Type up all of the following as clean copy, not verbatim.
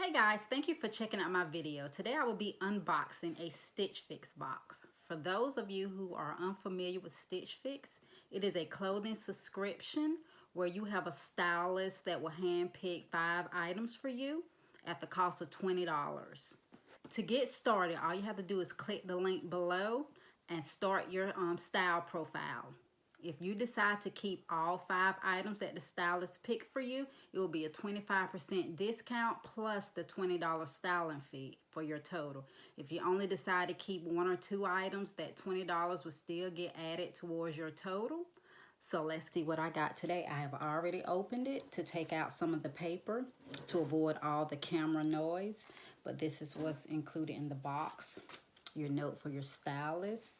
Hey guys, thank you for checking out my video. Today I will be unboxing a Stitch Fix box. For those of you who are unfamiliar with Stitch Fix, it is a clothing subscription where you have a stylist that will handpick 5 items for you at the cost of $20. To get started, all you have to do is click the link below and start your style profile. If you decide to keep all 5 items that the stylist picked for you, it will be a 25% discount plus the $20 styling fee for your total. If you only decide to keep 1 or 2 items, that $20 will still get added towards your total. So let's see what I got today. I have already opened it to take out some of the paper to avoid all the camera noise. But this is what's included in the box. Your note for your stylist.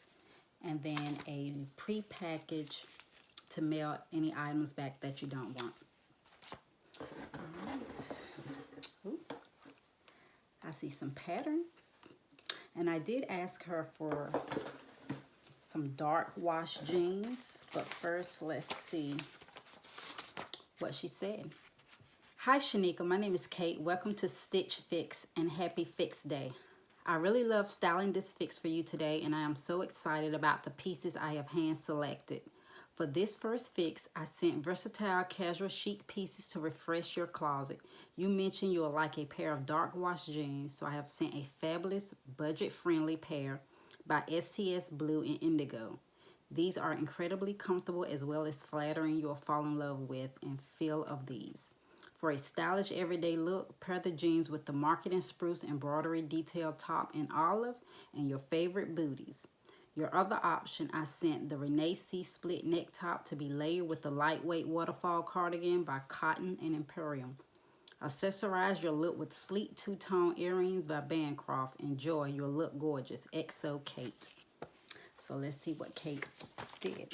And then a pre-package to mail any items back that you don't want. All right. Ooh. I see some patterns. And I did ask her for some dark wash jeans. But first, let's see what she said. Hi Shanika, my name is Kate. Welcome to Stitch Fix and happy Fix Day. I really love styling this fix for you today, and I am so excited about the pieces I have hand selected. For this first fix, I sent versatile casual chic pieces to refresh your closet. You mentioned you'll like a pair of dark wash jeans, so I have sent a fabulous budget-friendly pair by STS Blue and Indigo. These are incredibly comfortable as well as flattering. You'll fall in love with and feel of these. For a stylish everyday look, pair the jeans with the Marlotte Spruce embroidery detail top in olive and your favorite booties. Your other option, I sent the Renee split neck top to be layered with the lightweight Waterfall cardigan by Cotton and Emporia. Accessorize your look with sleek two-tone earrings by Bancroft. Enjoy your look gorgeous. XO Kate. So let's see what Kate did.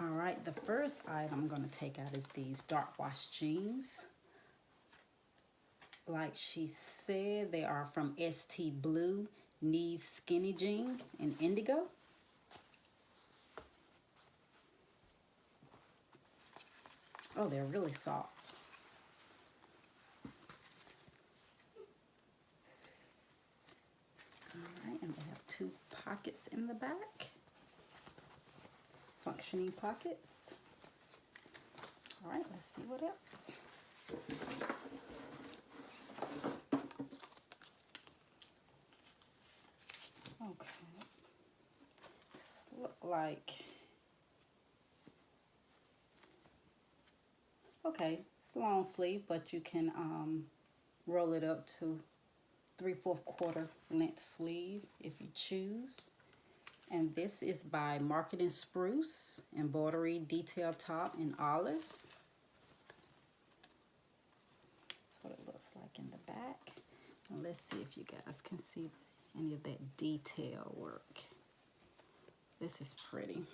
All right, the first item I'm going to take out is these dark wash jeans. Like she said, they are from ST Blue, Neve skinny jean in indigo. Oh, they're really soft. All right, and they have 2 pockets in the back. Functioning pockets. All right, let's see what else. Okay, this look like, okay, it's long sleeve, but you can roll it up to 3/4 quarter length sleeve if you choose. And this is by Marlotte Spruce, embroidery detail top in olive. That's what it looks like in the back. And let's see if you guys can see any of that detail work. This is pretty.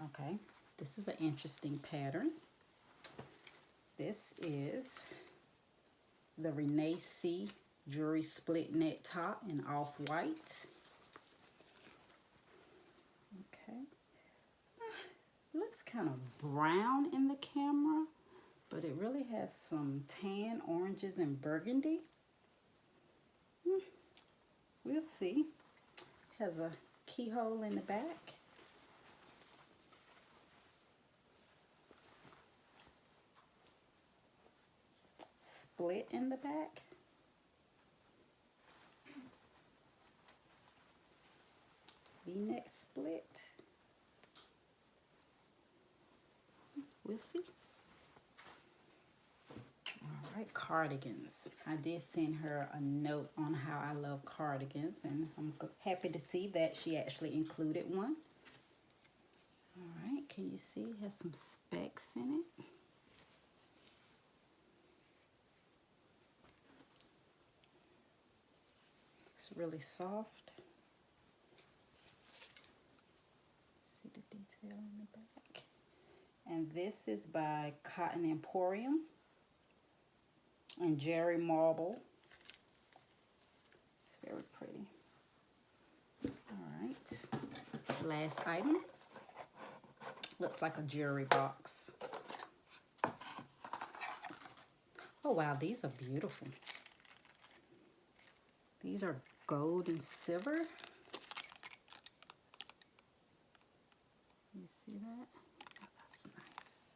Okay, this is an interesting pattern. This is the Renee Jory split neck top in off-white. Okay. Looks kind of brown in the camera, but it really has some tan, oranges, and burgundy. We'll see. Has a keyhole in the back. Split in the back. V-neck split. We'll see. All right, cardigans. I did send her a note on how I love cardigans, and I'm happy to see that she actually included one. All right, can you see it has some specks in it? It's really soft. See the detail in the back. And this is by Cotton Emporium and Jeri marble. It's very pretty. All right, last item. Looks like a jewelry box. Oh wow, these are beautiful. These are gold and silver. You see that? That's nice.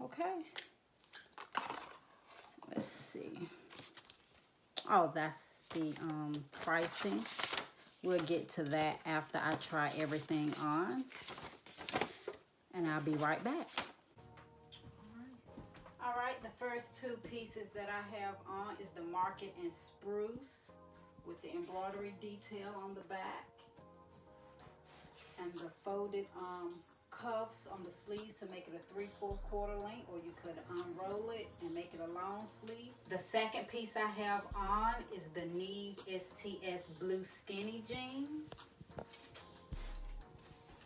Okay. Let's see. Oh, that's the pricing. We'll get to that after I try everything on. And I'll be right back. All right, the first two pieces that I have on is the Marlotte and Spruce with the embroidery detail on the back and the folded cuffs on the sleeves to make it a 3/4 length, or you could unroll it and make it a long sleeve. The second piece I have on is the Neve STS blue skinny jeans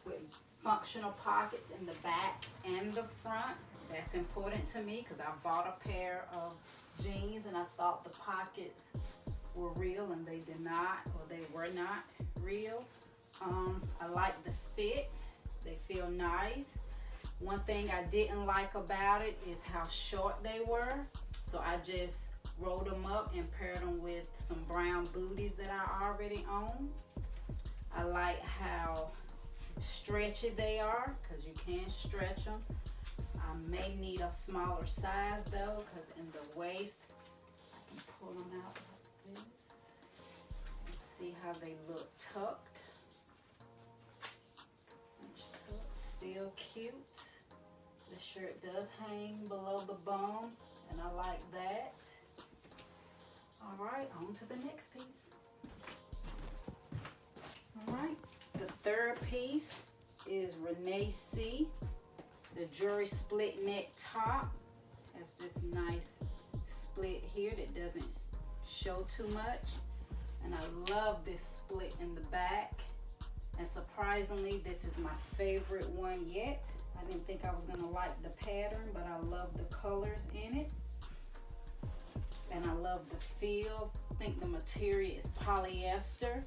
with functional pockets in the back and the front. That's important to me because I bought a pair of jeans and I thought the pockets were real and they did not, or they were not real. I like the fit. They feel nice. One thing I didn't like about it is how short they were. So I just rolled them up and paired them with some brown booties that I already own. I like how stretchy they are because you can stretch them. I may need a smaller size though, because in the waist, I can pull them out like this and see how they look tucked. French tuck, still cute. The shirt does hang below the bums, and I like that. All right, on to the next piece. All right, the third piece is Renee C. The Jory split neck top has this nice split here that doesn't show too much. And I love this split in the back. And surprisingly, this is my favorite one yet. I didn't think I was gonna like the pattern, but I love the colors in it. And I love the feel. I think the material is polyester.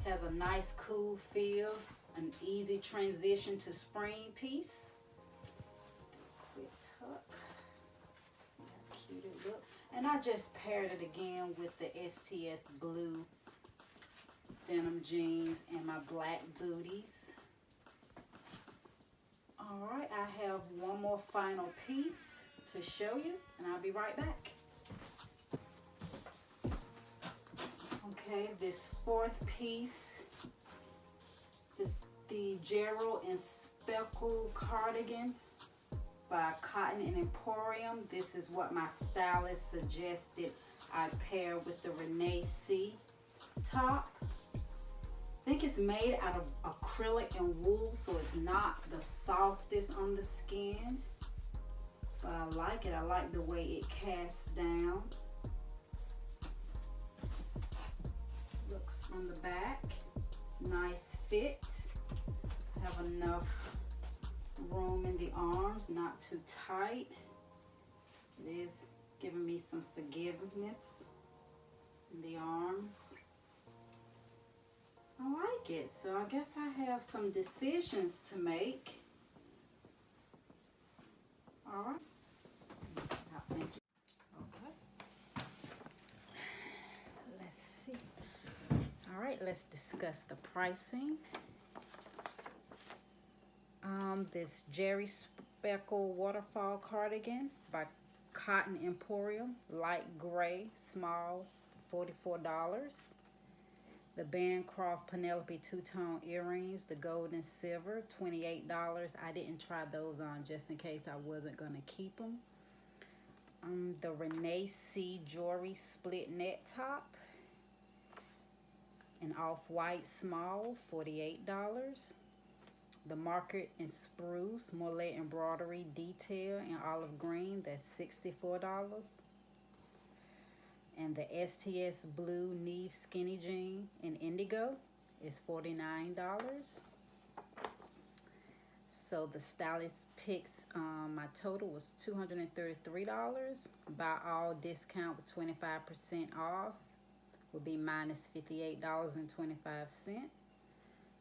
Has a nice cool feel, an easy transition to spring piece. Quick tuck. See how cute it looks. And I just paired it again with the STS blue denim jeans and my black booties. All right, I have one more final piece to show you, and I'll be right back. Okay, this fourth piece is the Jeri and Speckled cardigan by Cotton and Emporium. This is what my stylist suggested I pair with the Renee C top. I think it's made out of acrylic and wool, so it's not the softest on the skin. But I like it. I like the way it casts down. Looks from the back. Nice fit. Have enough room in the arms, not too tight. It is giving me some forgiveness in the arms. I like it, so I guess I have some decisions to make. All right. Thank you. Okay. Let's see. All right, let's discuss the pricing. This Jeri Speckled Waterfall cardigan by Cotton Emporium, light gray, small, $44. The Bancroft Penelope two-tone earrings, the gold and silver, $28. I didn't try those on just in case I wasn't going to keep them. The Renee C Jory split net top, an off-white small, $48. The Marlotte and Spruce Marlotte embroidery detail in olive green, that's $64. And the STS blue Neve skinny jean in indigo is $49. So the stylist picks, my total was $233. Buy all discount with 25% off would be minus $58.25.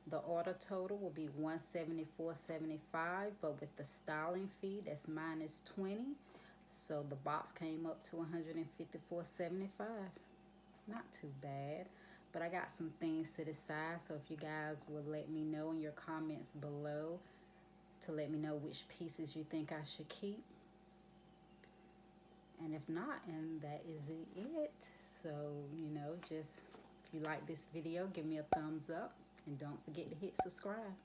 The order total will be $174.75, but with the styling fee, that's minus 20. So the box came up to $154.75. Not too bad. But I got some things to decide, so if you guys would let me know in your comments below to let me know which pieces you think I should keep. And if not, and that is it. So, you know, just if you like this video, give me a thumbs up and don't forget to hit subscribe.